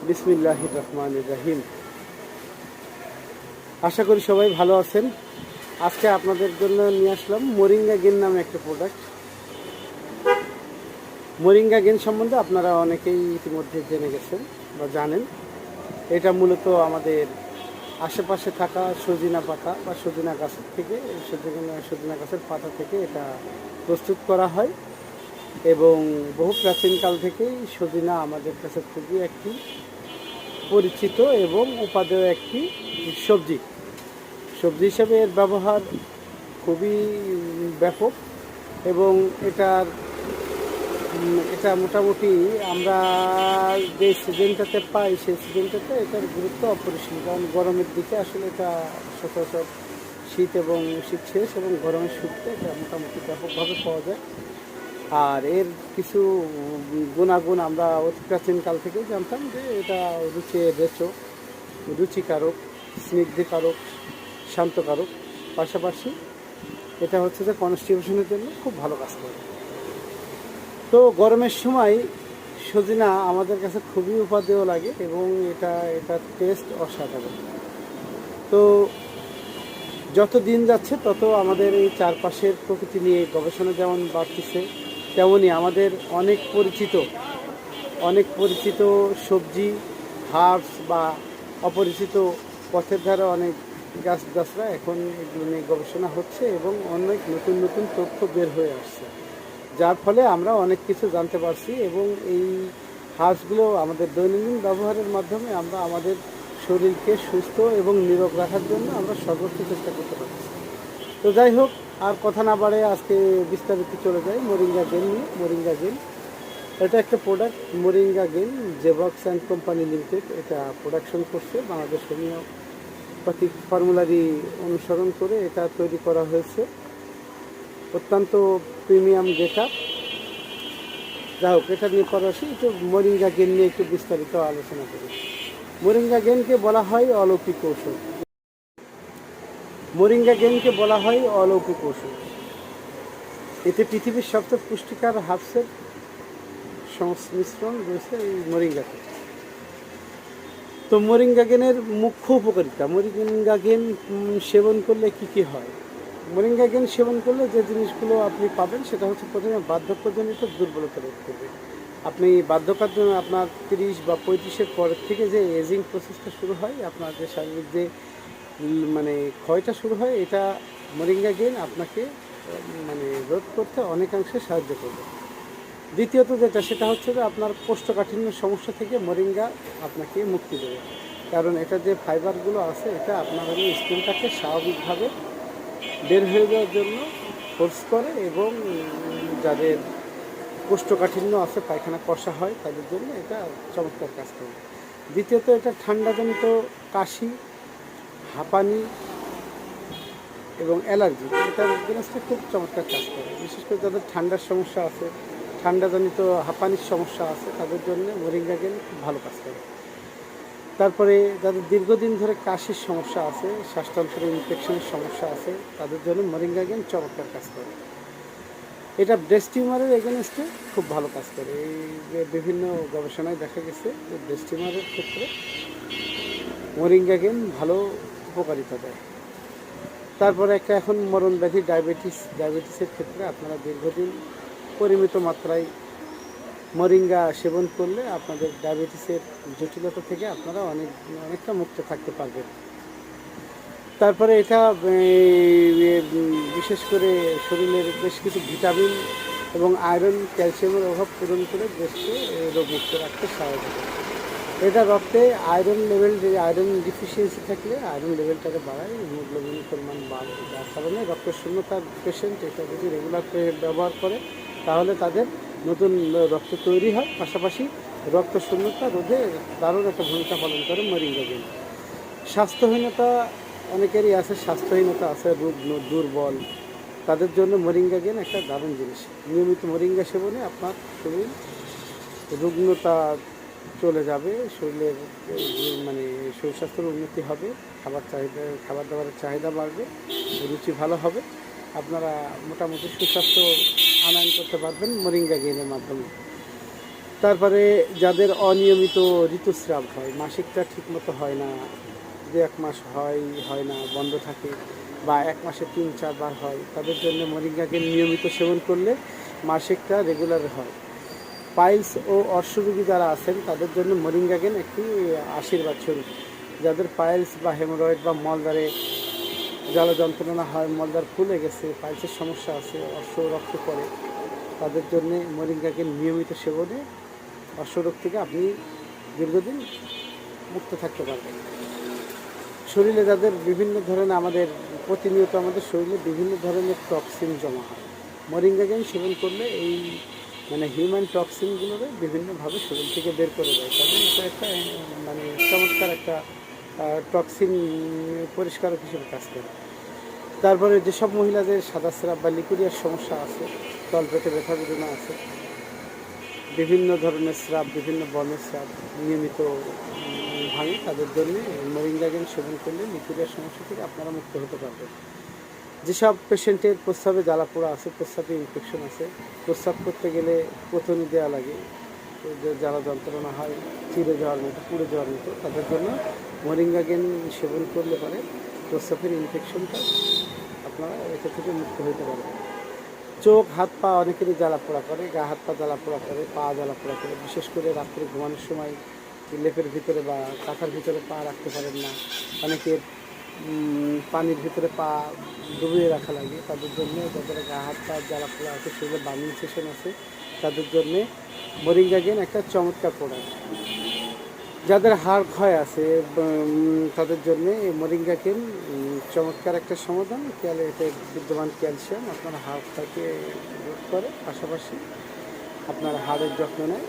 বিসমিল্লাহির রহমানির রহিম। আশা করি সবাই ভালো আছেন। আজকে আপনাদের জন্য নিয়ে আসলাম মোরিঙ্গা গেন নামে একটা প্রোডাক্ট। মোরিঙ্গা গেন সম্বন্ধে আপনারা অনেকেই ইতিমধ্যে জেনে গেছেন বা জানেন। এটা মূলত আমাদের আশেপাশে থাকা সজিনা পাতা বা সজিনা গাছের থেকে সজিনা গাছের পাতা থেকে এটা প্রস্তুত করা হয় এবং বহু প্রাচীনকাল থেকেই সজিনা আমাদের কাছে খুবই একটি পরিচিত এবং উপাদেয় একটি সবজি হিসেবে এর ব্যবহার খুবই ব্যাপক এবং এটা মোটামুটি আমরা যে সিজনটাতে পাই সেই সিজনটাতে এটার গুরুত্ব অপরিসীম, কারণ গরমের দিকে আসলে এটা সচরাচর শীত শেষ এবং গরমের শুরুতে এটা মোটামুটি ব্যাপকভাবে পাওয়া যায়। আর এর কিছু গুণাগুণ আমরা অতি প্রাচীনকাল থেকেই জানতাম যে এটা রুচিকারক, স্নিগ্ধকারক, শান্তকারক, পাশাপাশি এটা হচ্ছে যে কনস্টিটিউশনের জন্য খুব ভালো কাজ করে। তো গরমের সময় সজিনা আমাদের কাছে খুবই উপাদেয় লাগে এবং এটার টেস্ট অসাধারণ। তো যত দিন যাচ্ছে তত আমাদের এই চারপাশের প্রকৃতি নিয়ে গবেষণা যেমন বাড়তেছে, তেমনই আমাদের অনেক পরিচিত সবজি, হার্বস বা অপরিচিত পথের ধারে অনেক গাছরা এখন এগুলো নিয়ে গবেষণা হচ্ছে এবং অনেক নতুন তথ্য বের হয়ে আসছে, যার ফলে আমরা অনেক কিছু জানতে পারছি এবং এই হার্বসগুলো আমাদের দৈনন্দিন ব্যবহারের মাধ্যমে আমরা আমাদের শরীরকে সুস্থ এবং নিরোগ রাখার জন্য আমরা সর্বোচ্চ চেষ্টা করতে পারছি। তো যাই হোক, আর কথা না বাড়ে আজকে বিস্তারিত চলে যায় মোরিঙ্গা গেন নিয়ে। মোরিঙ্গা গেন এটা একটা প্রোডাক্ট, মোরিঙ্গা গেন জেবক্স অ্যান্ড কোম্পানি লিমিটেড এটা প্রোডাকশন করছে। বাংলাদেশ হোমিওপ্যাথিক ফর্মুলারি অনুসরণ করে এটা তৈরি করা হয়েছে, অত্যন্ত প্রিমিয়াম ডেটা। যাই হোক, এটা নিয়ে পড়াশি একটু মোরিঙ্গা গেন নিয়ে একটু বিস্তারিত আলোচনা করি। মোরিঙ্গা গেনকে বলা হয় অলৌকিক ঔষধ। এতে পৃথিবীর সবচেয়ে পুষ্টিকর হার্বসের সংমিশ্রণ রয়েছে এই মোরিঙ্গাতে। তো মোরিঙ্গা গেনের মুখ্য উপকারিতা, মোরিঙ্গা গেন সেবন করলে কি হয়? মোরিঙ্গা গেন সেবন করলে যে জিনিসগুলো আপনি পাবেন সেটা হচ্ছে, প্রথমে বার্ধক্যজনিত দুর্বলতা রোধ করবে। আপনি বার্ধক্যের জন্য আপনার 30 বা 35-এর পরের থেকে যে এজিং প্রসেসটা শুরু হয়, আপনার যে শারীরিক যে ক্ষয়টা শুরু হয়, এটা মোরিঙ্গা গেন আপনাকে রোধ করতে অনেকাংশে সাহায্য করবে। দ্বিতীয়ত সেটা হচ্ছে যে আপনার কোষ্ঠকাঠিন্যের সমস্যা থেকে মোরিঙ্গা আপনাকে মুক্তি দেবে, কারণ এটা যে ফাইবারগুলো আছে এটা আপনার স্কিনটাকে স্বাভাবিকভাবে বের হয়ে যাওয়ার জন্য ফোর্স করে এবং যাদের কোষ্ঠকাঠিন্য আছে, পায়খানা কষা হয়, তাদের জন্য এটা চমৎকার কাজ করে। দ্বিতীয়ত এটা ঠান্ডাজনিত কাশি, হাঁপানি এবং অ্যালার্জি, এটার জিনিসটা খুব চমৎকার কাজ করে। বিশেষ করে যাদের ঠান্ডার সমস্যা আছে, ঠান্ডাজনিত হাঁপানির সমস্যা আছে, তাদের জন্য মোরিঙ্গা গেন খুব ভালো কাজ করে। তারপরে যাদের দীর্ঘদিন ধরে কাশির সমস্যা আছে, শ্বাসতন্ত্রের ইনফেকশনের সমস্যা আছে, তাদের জন্য মোরিঙ্গা গেন চমৎকার কাজ করে। এটা ব্রেস্ট টিউমারের এগেনস্টে খুব ভালো কাজ করে। এই যে বিভিন্ন গবেষণায় দেখা গেছে যে ব্রেস্ট টিউমারের ক্ষেত্রে মোরিঙ্গা গেন ভালো উপকারিতা দেয়। তারপরে এখন মরণ ব্যাধি ডায়াবেটিসের ক্ষেত্রে আপনারা দীর্ঘদিন পরিমিত মাত্রায় মোরিঙ্গা সেবন করলে আপনাদের ডায়াবেটিসের জটিলতা থেকে আপনারা অনেকটা মুক্ত থাকতে পারবেন। তারপরে এটা বিশেষ করে শরীরের বেশ কিছু ভিটামিন এবং আয়রন, ক্যালসিয়ামের অভাব পূরণ করে দেশকে রোগমুক্ত রাখতে সহায়তা করে। এটা রক্তে আয়রন ডিফিসিয়েন্সি থাকলে আয়রন লেভেলটাকে বাড়ায়, হিমোগ্লোবিনের পরিমাণ বাড়ে, যার কারণে রক্তের শূন্যতার পেশেন্ট এটা যদি রেগুলার ব্যবহার করে তাহলে তাদের নতুন রক্ত তৈরি হয়, পাশাপাশি রক্ত শূন্যতা রোধে দারুণ একটা ভূমিকা পালন করে মোরিঙ্গা গেন। অনেকেরই আছে স্বাস্থ্যহীনতা আছে, দুর্বল, তাদের জন্য মোরিঙ্গা গেন একটা দারুণ জিনিস। নিয়মিত মোরিঙ্গা সেবনে আপনার শরীর রুগ্নতা চলে যাবে, শরীর স্বাস্থ্যের উন্নতি হবে, খাবার দাবারের চাহিদা বাড়বে, রুচি ভালো হবে, আপনারা মোটামুটি সুস্বাস্থ্য আনয়ন করতে পারবেন মোরিঙ্গা গেনের মাধ্যমে। তারপরে যাদের অনিয়মিত ঋতুস্রাব হয়, মাসিকটা ঠিকমতো হয় না, 2-1 মাস হয় না, বন্ধ থাকে, বা 1 মাসে 3-4 বার হয়, তাদের জন্য মরিঙ্গাকে নিয়মিত সেবন করলে মাসিকটা রেগুলার হয়। পাইলস ও অর্শরোগী যারা আছেন তাদের জন্য মরিঙ্গাগেন একটি আশীর্বাদ স্বরূপ। যাদের পাইলস বা হেমোরয়েড বা মলদ্বারে জ্বালা যন্ত্রণা হয়, মলদ্বার ফুলে গেছে, পাইলসের সমস্যা আছে, অর্শ রক্ত পড়ে, তাদের জন্য মরিঙ্গাকে নিয়মিত সেবনে অর্শরোগ থেকে আপনি দীর্ঘদিন মুক্ত থাকতে পারবেন। শরীরে যাদের বিভিন্ন ধরনের প্রতিনিয়ত আমাদের শরীরে বিভিন্ন ধরনের টক্সিন জমা হয়, মরিঙ্গাগেন সেবন করলে এই হিউম্যান টক্সিনগুলোকে বিভিন্নভাবে শরীর থেকে বের করে দেয়। তাদের এটা একটা চমৎকার একটা টক্সিন পরিষ্কারক হিসেবে কাজ করে। তারপরে যেসব মহিলাদের সাদা স্রাব বা লিকুরিয়ার সমস্যা আছে, তলপেটে ব্যথা বেদনা আছে, বিভিন্ন ধরনের স্রাব, বিভিন্ন বর্ণের স্রাব নিয়মিত ভাঙে, তাদের জন্য মরিঙ্গাগেন সেবন করলে লিকুরিয়ার সমস্যা থেকে আপনারা মুক্ত হতে পারবেন। যেসব পেশেন্টের প্রস্রাবে জ্বালা পোড়া আছে, প্রস্রাবে ইনফেকশন আছে, প্রস্রাব করতে গেলে প্রথমে দেওয়া লাগে, জ্বালা যন্ত্রণা হয়, চিড়ে যাওয়ার মতো, পুড়ে যাওয়ার মতো, তাদের জন্য মরিঙ্গাগেন সেবন করলে পরে প্রস্রাবের ইনফেকশনটা আপনারা এটা থেকে মুক্ত হতে পারবেন। চোখ, হাত পা অনেকেরই জ্বালা পোড়া করে, গা হাত পা জ্বালা পোড়া করে, পা জ্বালা পোড়া করে, বিশেষ করে রাত্রে ঘুমানোর সময় লেপের ভিতরে বা কাঁথার ভিতরে পা রাখতে পারেন না, অনেকের পানির ভিতরে পা ডুবিয়ে রাখা লাগে, তাদের জন্য, যাদের গা হাত পা জ্বালা পোড়া আছে, সেগুলো বার্নিং সেশন আছে, তাদের জন্যে মরিঙ্গাগেন একটা চমৎকার প্রোডাক্ট। যাদের হাড় ক্ষয় আছে তাদের জন্য এই মরিঙ্গাগেন চমৎকার একটা সমাধান। এতে বিদ্যমান ক্যালসিয়াম আপনার হাড় ক্ষয়কে রোধ করে, পাশাপাশি আপনার হাড়ের যত্ন নেয়।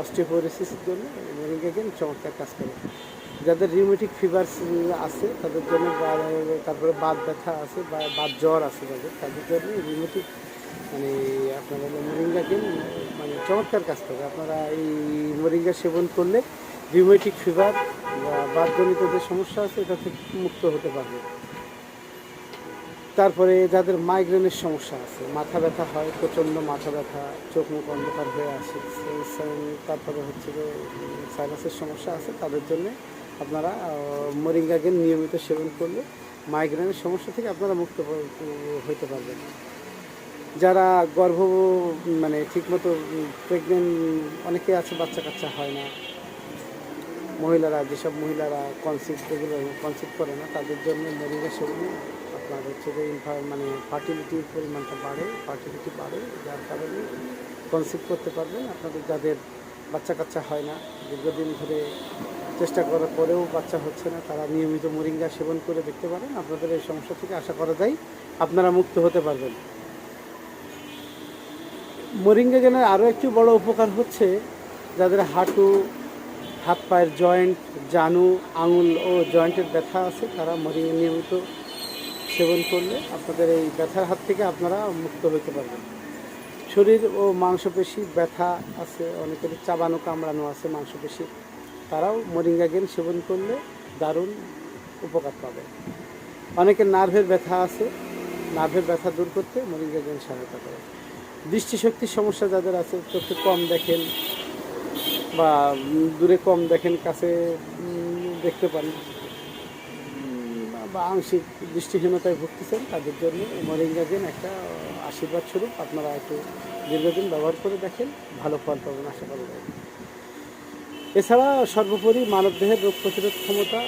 অস্টিওপোরোসিসের জন্য মরিঙ্গাগেন চমৎকার কাজ করে। যাদের রিউমেটিক ফিভার আছে তাদের জন্য, তারপরে বাত ব্যথা আছে বা বাত জ্বর আছে, তাদের জন্য রিউমেটিক আপনারা মরিঙ্গাগেন চমৎকার কাজ করে। আপনারা এই মরিঙ্গা সেবন করলে রিউমেটিক ফিভার বা বাতজনিত যে সমস্যা আছে এটা থেকে মুক্ত হতে পারবে। তারপরে যাদের মাইগ্রেনের সমস্যা আছে, মাথা ব্যথা হয়, প্রচণ্ড মাথা ব্যথা, চোখ মুখ অন্ধকার হয়ে আসে, তারপরে হচ্ছে যে সাইনাসের সমস্যা আছে, তাদের জন্য আপনারা মরিঙ্গাগেন নিয়মিত সেবন করলে মাইগ্রেনের সমস্যা থেকে আপনারা মুক্ত হতে পারবেন। যারা ঠিকমতো প্রেগনেন্ট অনেকে আছে, বাচ্চা কাচ্চা হয় না, যেসব মহিলারা কনসিভ করে না, তাদের জন্য মরিঙ্গা সেবনে আপনার হচ্ছে যে ফার্টিলিটির পরিমাণটা ফার্টিলিটি বাড়ে, যার কারণে কনসিভ করতে পারবেন। আপনাদের যাদের বাচ্চা কাচ্চা হয় না, দীর্ঘদিন ধরে চেষ্টা করার পরেও বাচ্চা হচ্ছে না, তারা নিয়মিত মরিঙ্গা সেবন করে দেখতে পারেন। আপনাদের এই সমস্যা থেকে আশা করা যায় আপনারা মুক্ত হতে পারবেন। মরিঙ্গাগেনের আরও একটি বড় উপকার হচ্ছে, যাদের হাঁটু, হাত পায়ের জয়েন্ট, জানু, আঙুল ও জয়েন্টের ব্যথা আছে, তারা মরিঙ্গা নিয়মিত সেবন করলে আপনাদের এই ব্যথার হাত থেকে আপনারা মুক্ত হতে পারবেন। শরীর ও মাংসপেশি ব্যথা আছে, অনেকের চাবানো কামড়ানো আছে মাংসপেশি, তারাও মরিঙ্গাগেন সেবন করলে দারুণ উপকার পাবে। অনেকের নার্ভের ব্যথা আছে, নার্ভের ব্যথা দূর করতে মরিঙ্গাগেন সহায়তা করে। দৃষ্টিশক্তির সমস্যা যাদের আছে, চোখে কম দেখেন বা দূরে কম দেখেন, কাছে দেখতে পান বা আংশিক দৃষ্টিহীনতায় ভুগতেছেন, তাদের জন্য মরিঙ্গাগেন একটা আশীর্বাদ স্বরূপ। আপনারা একটু দীর্ঘদিন ব্যবহার করে দেখেন, ভালো ফল পাবেন আশা করা যায়। এছাড়া সর্বোপরি মানবদেহের রোগ প্রতিরোধ ক্ষমতা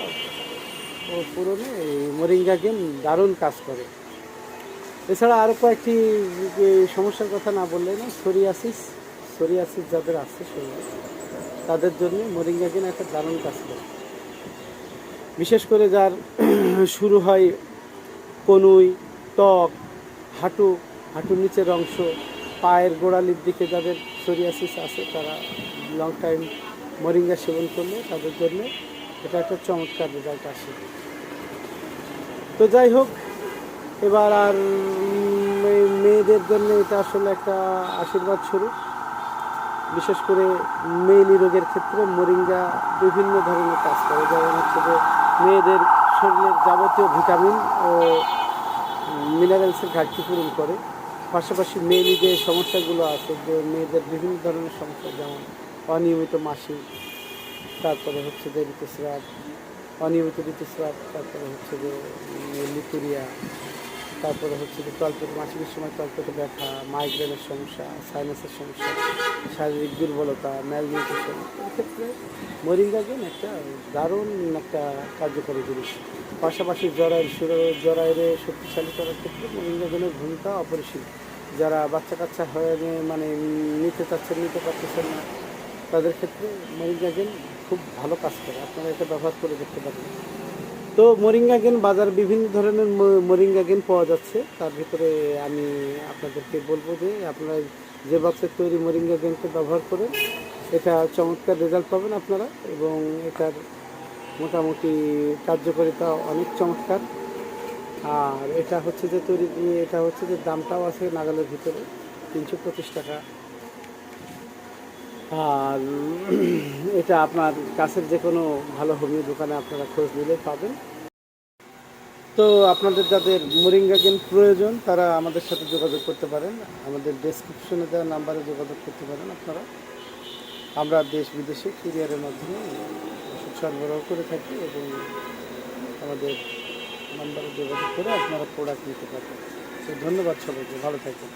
ও পূরণে এই মরিঙ্গাগেন দারুণ কাজ করে। এছাড়া আরও কয়েকটি সমস্যার কথা না বললে না, সোরিয়াসিস যাদের আছে শরীরে, তাদের জন্য মরিঙ্গাগেন একটা দারুণ কাজ করে। বিশেষ করে যার শুরু হয় কনুই, ত্বক, হাঁটুর নিচের অংশ, পায়ের গোড়ালির দিকে যাদের সোরিয়াসিস আছে, তারা লং টাইম মরিঙ্গা সেবন করলে তাদের জন্য এটা একটা চমৎকার রেজাল্ট আসে। তো যাই হোক, এবার আর মেয়েদের জন্য এটা আসলে একটা আশীর্বাদ স্বরূপ। বিশেষ করে মেয়েলি রোগের ক্ষেত্রে মরিঙ্গা বিভিন্ন ধরনের কাজ করে, যেমন হচ্ছে যে মেয়েদের শরীরের যাবতীয় ভিটামিন ও মিনারেলসের ঘাটতি পূরণ করে। পাশাপাশি মেয়েলি যে সমস্যাগুলো আছে, যে মেয়েদের বিভিন্ন ধরনের সমস্যা, যেমন অনিয়মিত মাসিক, তারপরে হচ্ছে যে ঋতুস্রাব, অনিয়মিত ঋতুস্রাব, তারপরে হচ্ছে যে লিকুরিয়া, তারপরে হচ্ছে যে তলপেটে মাসিকের সময় তলপেটে ব্যথা, মাইগ্রেনের সমস্যা, সাইনাসের সমস্যা, শারীরিক দুর্বলতা, ম্যালনিউট্রিশন, এক্ষেত্রে মোরিঙ্গা গেন একটা দারুণ একটা কার্যকরী জিনিস। পাশাপাশি জরায়ুরে শক্তিশালী করার ক্ষেত্রে মোরিঙ্গা গেনের ভূমিকা অপরিসীম। যারা বাচ্চা কাচ্চা হয়ে মানে নিতে চাচ্ছেন, নিতে পারতেছেন না, তাদের ক্ষেত্রে মোরিঙ্গা গেন খুব ভালো কাজ করে। আপনারা এটা ব্যবহার করে দেখতে পারেন। তো মোরিঙ্গা গেন বাজার বিভিন্ন ধরনের মোরিঙ্গা গেন পাওয়া যাচ্ছে। তার ভিতরে আমি আপনাদেরকে বলবো যে আপনারা যে বক্সের তৈরি মোরিঙ্গা গেনকে ব্যবহার করে এটা চমৎকার রেজাল্ট পাবেন আপনারা, এবং এটার মোটামুটি কার্যকারিতা অনেক চমৎকার। আর এটা হচ্ছে যে এটা হচ্ছে যে দামটাও আছে নাগালের ভিতরে, 325 টাকা। আর এটা আপনার কাছের যে কোনো ভালো হোমিও দোকানে আপনারা খোঁজ নিলে পাবেন। তো আপনাদের যাদের মোরিঙ্গা গেন প্রয়োজন তারা আমাদের সাথে যোগাযোগ করতে পারেন, আমাদের ডেসক্রিপশনে দেওয়া নাম্বারে যোগাযোগ করতে পারেন আপনারা। আমরা দেশ বিদেশে কুরিয়ারের মাধ্যমে ওষুধ সরবরাহ করে থাকি, এবং আমাদের নাম্বারে যোগাযোগ করে আপনারা প্রোডাক্ট নিতে পারবেন। তো ধন্যবাদ সবাইকে, ভালো থাকবেন।